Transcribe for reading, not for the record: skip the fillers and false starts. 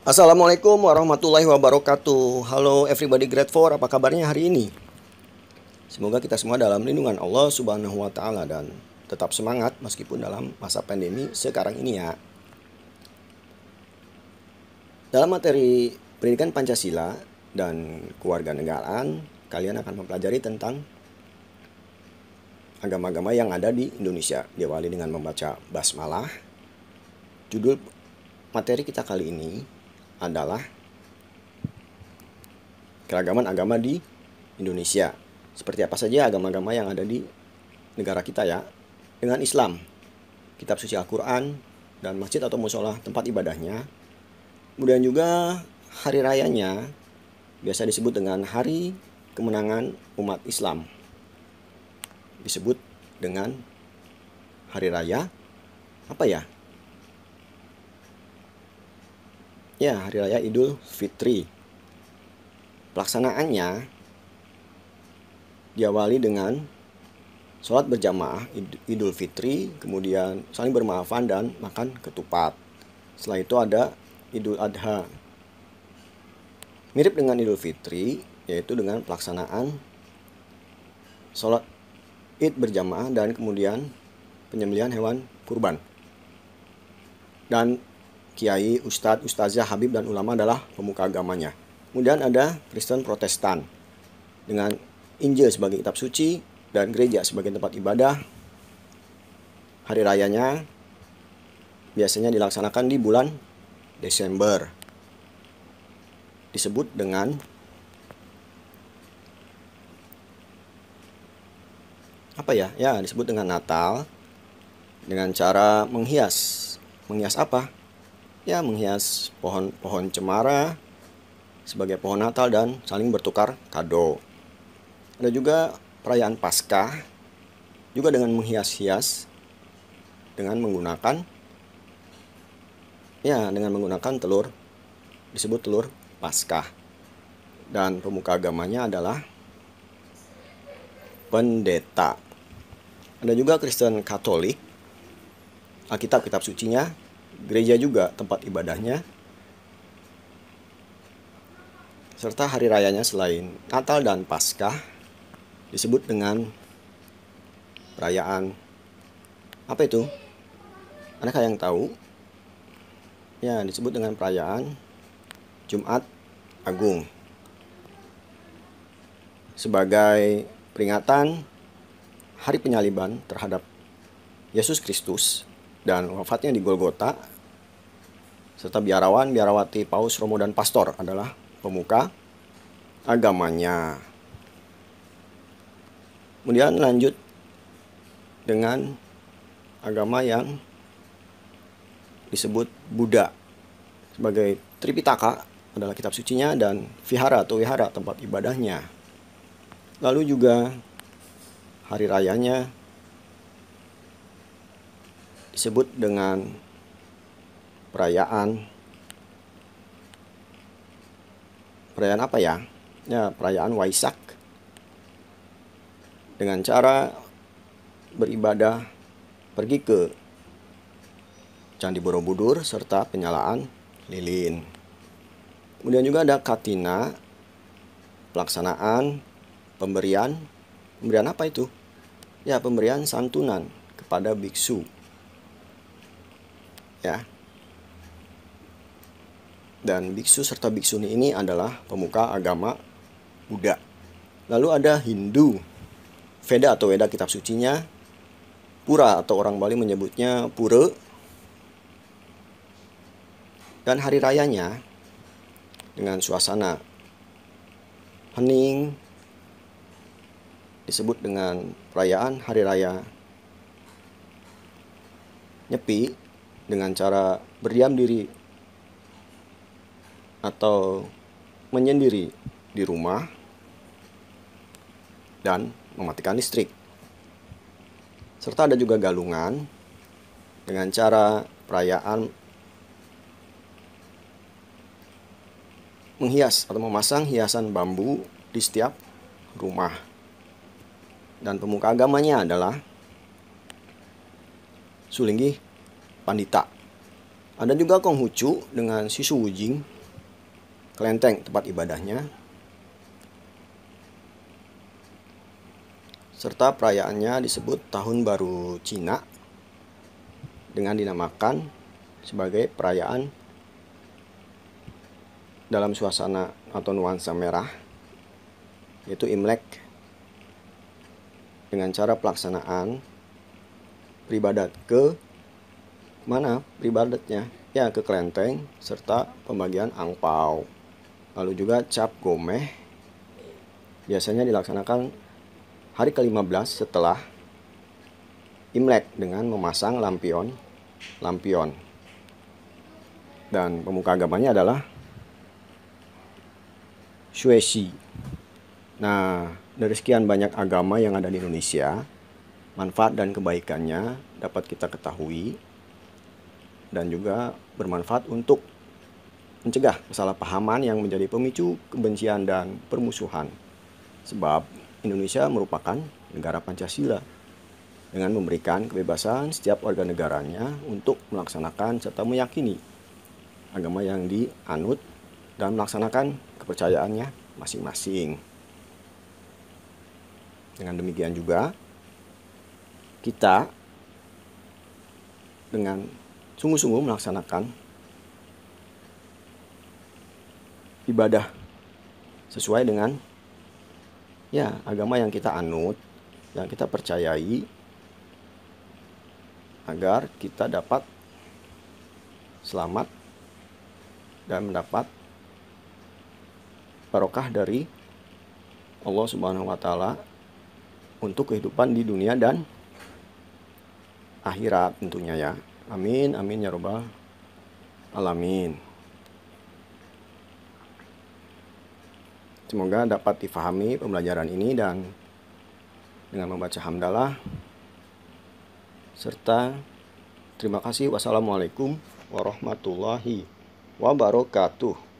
Assalamualaikum warahmatullahi wabarakatuh. Halo everybody grade 4, apa kabarnya hari ini? Semoga kita semua dalam lindungan Allah Subhanahu wa taala dan tetap semangat meskipun dalam masa pandemi sekarang ini ya. Dalam materi pendidikan Pancasila dan kewarganegaraan, kalian akan mempelajari tentang agama-agama yang ada di Indonesia. Diawali dengan membaca basmalah. Judul materi kita kali ini adalah keragaman agama di Indonesia. Seperti apa saja agama-agama yang ada di negara kita ya. Dengan Islam, kitab suci Al-Quran, dan masjid atau musola tempat ibadahnya. Kemudian juga hari rayanya biasa disebut dengan Hari Kemenangan Umat Islam. Disebut dengan hari raya apa ya? Ya, hari raya Idul Fitri. Pelaksanaannya diawali dengan sholat berjamaah Idul Fitri, kemudian saling bermaafan dan makan ketupat. Setelah itu ada Idul Adha. Mirip dengan Idul Fitri, yaitu dengan pelaksanaan sholat Id berjamaah dan kemudian penyembelihan hewan kurban. Dan kiai, ustadz, ustazah, habib, dan ulama adalah pemuka agamanya. Kemudian ada Kristen Protestan dengan Injil sebagai kitab suci dan gereja sebagai tempat ibadah. Hari rayanya biasanya dilaksanakan di bulan Desember. Disebut dengan apa ya? Ya, disebut dengan Natal dengan cara menghias. Menghias apa? Ya, menghias pohon-pohon cemara sebagai pohon Natal dan saling bertukar kado. Ada juga perayaan Paskah juga dengan menghias-hias dengan menggunakan telur, disebut telur Paskah. Dan pemuka agamanya adalah pendeta. Ada juga Kristen Katolik, Alkitab kitab sucinya, gereja juga tempat ibadahnya, serta hari rayanya selain Natal dan Paskah disebut dengan perayaan apa itu? Adakah yang tahu? Ya, disebut dengan perayaan Jumat Agung sebagai peringatan hari penyaliban terhadap Yesus Kristus dan wafatnya di Golgota, serta biarawan, biarawati, paus, romo, dan pastor adalah pemuka agamanya. Kemudian lanjut dengan agama yang disebut Buddha sebagai Tripitaka adalah kitab sucinya dan vihara atau wihara tempat ibadahnya. Lalu juga hari rayanya disebut dengan perayaan apa ya? Ya, perayaan Waisak dengan cara beribadah pergi ke Candi Borobudur serta penyalaan lilin. Kemudian juga ada Katina, pelaksanaan pemberian apa itu? Ya, pemberian santunan kepada biksu. Ya. Dan biksu serta biksuni ini adalah pemuka agama Buddha. Lalu ada Hindu, Veda atau Weda kitab sucinya, Pura atau orang Bali menyebutnya Pura, dan hari rayanya dengan suasana hening disebut dengan perayaan hari raya Nyepi dengan cara berdiam diri atau menyendiri di rumah dan mematikan listrik. Serta ada juga galungan dengan cara perayaan menghias atau memasang hiasan bambu di setiap rumah. Dan pemuka agamanya adalah Sulinggi Pandita. Ada juga Konghucu dengan Sisu Wujing kelenteng tempat ibadahnya, serta perayaannya disebut Tahun Baru Cina dengan dinamakan sebagai perayaan dalam suasana atau nuansa merah, yaitu Imlek, dengan cara pelaksanaan beribadat ke mana beribadatnya? Ya, ke kelenteng serta pembagian angpau. Lalu juga cap gomeh biasanya dilaksanakan hari ke-15 setelah Imlek dengan memasang lampion. Dan pemuka agamanya adalah Xuexi. Nah, dari sekian banyak agama yang ada di Indonesia, manfaat dan kebaikannya dapat kita ketahui dan juga bermanfaat untuk mencegah kesalahpahaman yang menjadi pemicu kebencian dan permusuhan. Sebab Indonesia merupakan negara Pancasila dengan memberikan kebebasan setiap warga negaranya untuk melaksanakan serta meyakini agama yang dianut dan melaksanakan kepercayaannya masing-masing. Dengan demikian juga kita dengan sungguh-sungguh melaksanakan ibadah sesuai dengan agama yang kita anut, yang kita percayai, agar kita dapat selamat dan mendapat barokah dari Allah Subhanahu wa Ta'ala untuk kehidupan di dunia dan akhirat tentunya ya. Amin, amin ya robbal alamin. Semoga dapat difahami pembelajaran ini dan dengan membaca hamdalah serta terima kasih. Wassalamualaikum warahmatullahi wabarakatuh.